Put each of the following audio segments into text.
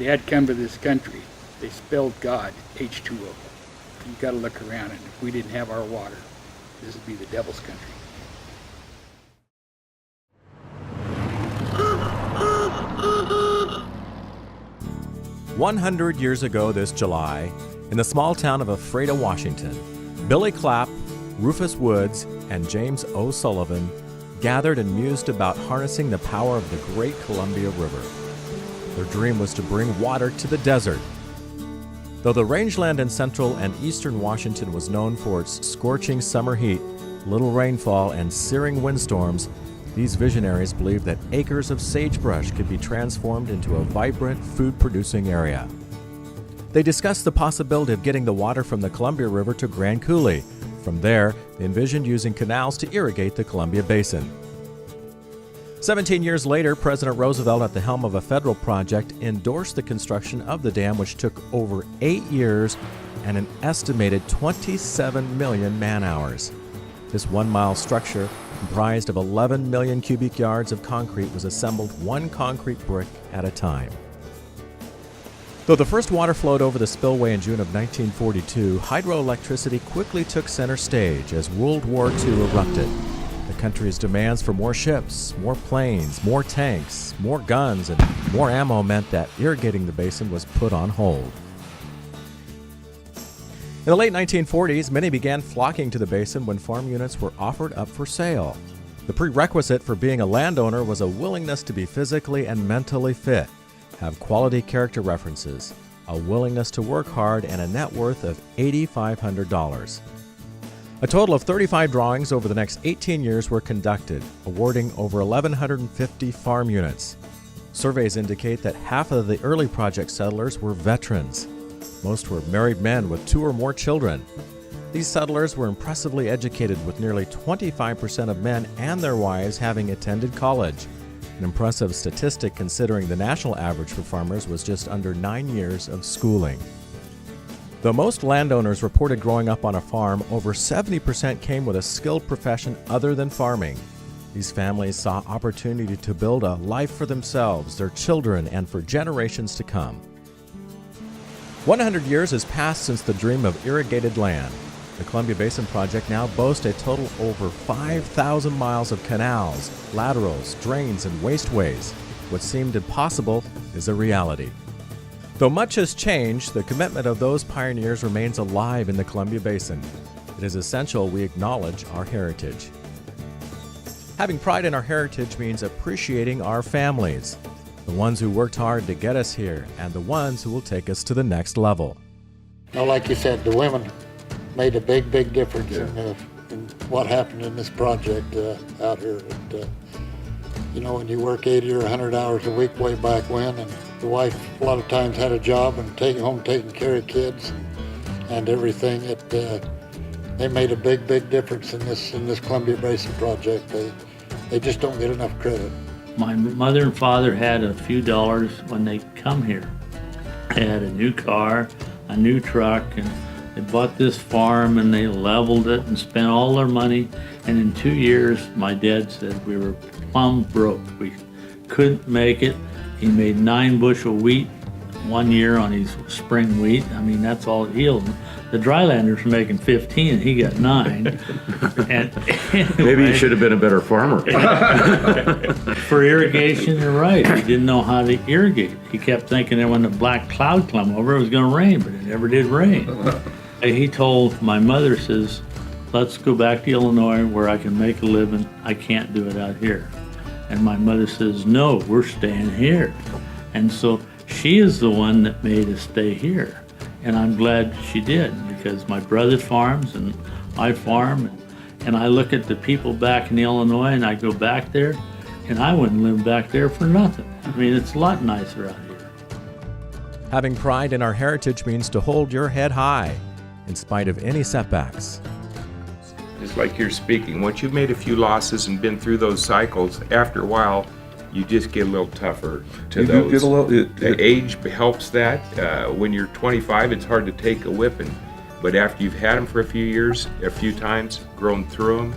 Dad come to this country, they spelled God H2O. You got to look around, and if we didn't have our water, this would be the devil's country. "100 years ago this July, in the small town of Ephrata, Washington, Billy Clapp, Rufus Woods, and James O'Sullivan gathered and mused about harnessing the power of the great Columbia River. Their dream was to bring water to the desert. Though the rangeland in central and eastern Washington was known for its scorching summer heat, little rainfall, and searing windstorms, these visionaries believed that acres of sagebrush could be transformed into a vibrant, food-producing area. They discussed the possibility of getting the water from the Columbia River to Grand Coulee. From there, they envisioned using canals to irrigate the Columbia Basin. 17 years later, President Roosevelt, at the helm of a federal project, endorsed the construction of the dam, which took over 8 years and an estimated 27 million man-hours. This 1-mile structure, comprised of 11 million cubic yards of concrete, was assembled one concrete brick at a time. Though the first water flowed over the spillway in June of 1942, hydroelectricity quickly took center stage as World War II erupted. The country's demands for more ships, more planes, more tanks, more guns, and more ammo meant that irrigating the basin was put on hold. In the late 1940s, many began flocking to the basin when farm units were offered up for sale. The prerequisite for being a landowner was a willingness to be physically and mentally fit, have quality character references, a willingness to work hard, and a net worth of $8,500. A total of 35 drawings over the next 18 years were conducted, awarding over 1,150 farm units. Surveys indicate that half of the early project settlers were veterans. Most were married men with 2 or more children. These settlers were impressively educated, with nearly 25% of men and their wives having attended college. An impressive statistic considering the national average for farmers was just under 9 years of schooling. Though most landowners reported growing up on a farm, over 70% came with a skilled profession other than farming. These families saw opportunity to build a life for themselves, their children, and for generations to come. 100 years has passed since the dream of irrigated land. The Columbia Basin Project now boasts a total over 5,000 miles of canals, laterals, drains, and wasteways. What seemed impossible is a reality. Though much has changed, the commitment of those pioneers remains alive in the Columbia Basin. It is essential we acknowledge our heritage. Having pride in our heritage means appreciating our families, the ones who worked hard to get us here, and the ones who will take us to the next level. Now, like you said, the women made a big, big difference in what happened in this project out here. When you work 80 or 100 hours a week way back when, and the wife a lot of times had a job and taking care of kids and everything, they made a big, big difference in this Columbia Basin project. They just don't get enough credit. My mother and father had a few dollars when they come here. They had a new car, a new truck, and they bought this farm and they leveled it and spent all their money. And in 2 years, my dad said we were plumb broke. We couldn't make it. He made 9 bushel wheat 1 year on his spring wheat. I mean, that's all it yielded. The drylanders were making 15 and he got 9. And anyway, maybe you should have been a better farmer. For irrigation, you're right. He didn't know how to irrigate. He kept thinking that when the black cloud came over, it was going to rain, but it never did rain. He told my mother, says, let's go back to Illinois where I can make a living. I can't do it out here. And my mother says, no, we're staying here. And so she is the one that made us stay here. And I'm glad she did, because my brother farms and I farm. And I look at the people back in Illinois and I go back there and I wouldn't live back there for nothing. I mean, it's a lot nicer out here. Having pride in our heritage means to hold your head high, in spite of any setbacks. Just like you're speaking, once you've made a few losses and been through those cycles, after a while, you just get a little tougher to those. Get a little, age helps that. When you're 25, it's hard to take a whipping. But after you've had them for a few years, a few times, grown through them,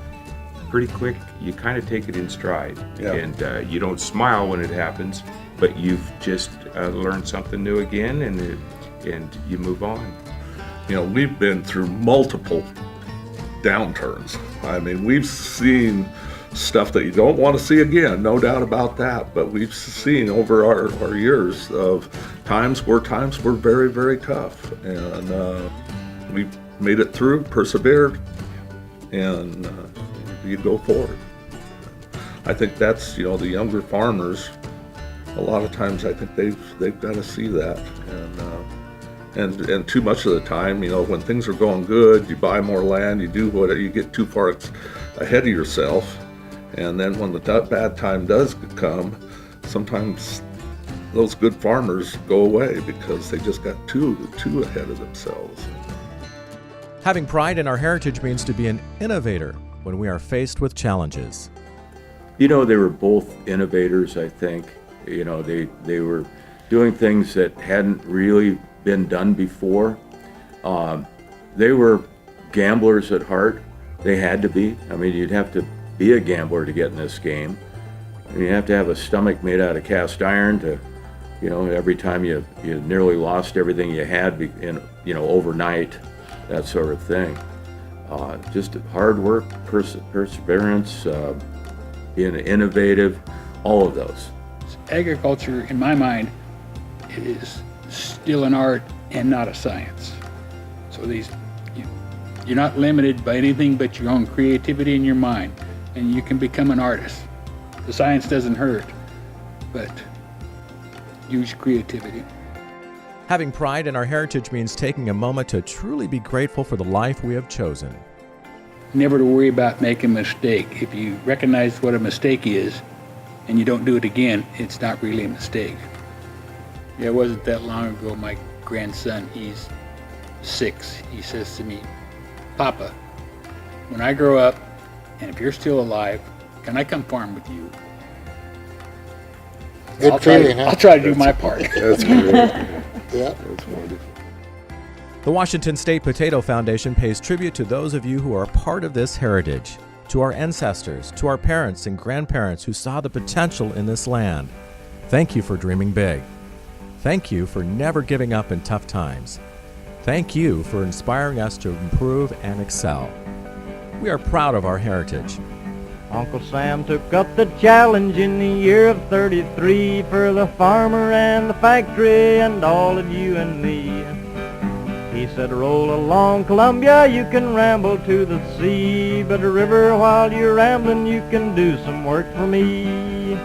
pretty quick, you kind of take it in stride. Yeah. And you don't smile when it happens. but you've just learned something new again, and you move on. You know, we've been through multiple downturns. I mean, we've seen stuff that you don't want to see again, no doubt about that, but we've seen over our years of times where times were very, very tough, and we made it through, persevered, and you go forward. I think that's, you know, the younger farmers, a lot of times I think they've got to see that, and too much of the time, you know, when things are going good, you buy more land, you do whatever, you get too far ahead of yourself, and then when the bad time does come, sometimes those good farmers go away because they just got too ahead of themselves. Having pride in our heritage means to be an innovator when we are faced with challenges. You know, they were both innovators, I think. You know, they were doing things that hadn't really been done before. They were gamblers at heart. They had to be. I mean, you'd have to be a gambler to get in this game. And you have to have a stomach made out of cast iron to, you know, every time you nearly lost everything you had in, you know, overnight, that sort of thing. Just hard work, perseverance, being innovative, all of those. Agriculture, in my mind, is still an art and not a science. So you're not limited by anything but your own creativity in your mind, and you can become an artist. The science doesn't hurt, but use creativity. Having pride in our heritage means taking a moment to truly be grateful for the life we have chosen. Never to worry about making a mistake. If you recognize what a mistake is and you don't do it again, it's not really a mistake. Yeah, it wasn't that long ago, my grandson, he's 6, he says to me, "Papa, when I grow up, and if you're still alive, can I come farm with you?" Good feeling, huh? I'll try to do my part. That's great. Yeah. That's wonderful. The Washington State Potato Foundation pays tribute to those of you who are a part of this heritage, to our ancestors, to our parents and grandparents who saw the potential in this land. Thank you for dreaming big. Thank you for never giving up in tough times. Thank you for inspiring us to improve and excel. We are proud of our heritage. Uncle Sam took up the challenge in the year of 33 for the farmer and the factory and all of you and me. He said, roll along Columbia, you can ramble to the sea, but a river while you're rambling, you can do some work for me.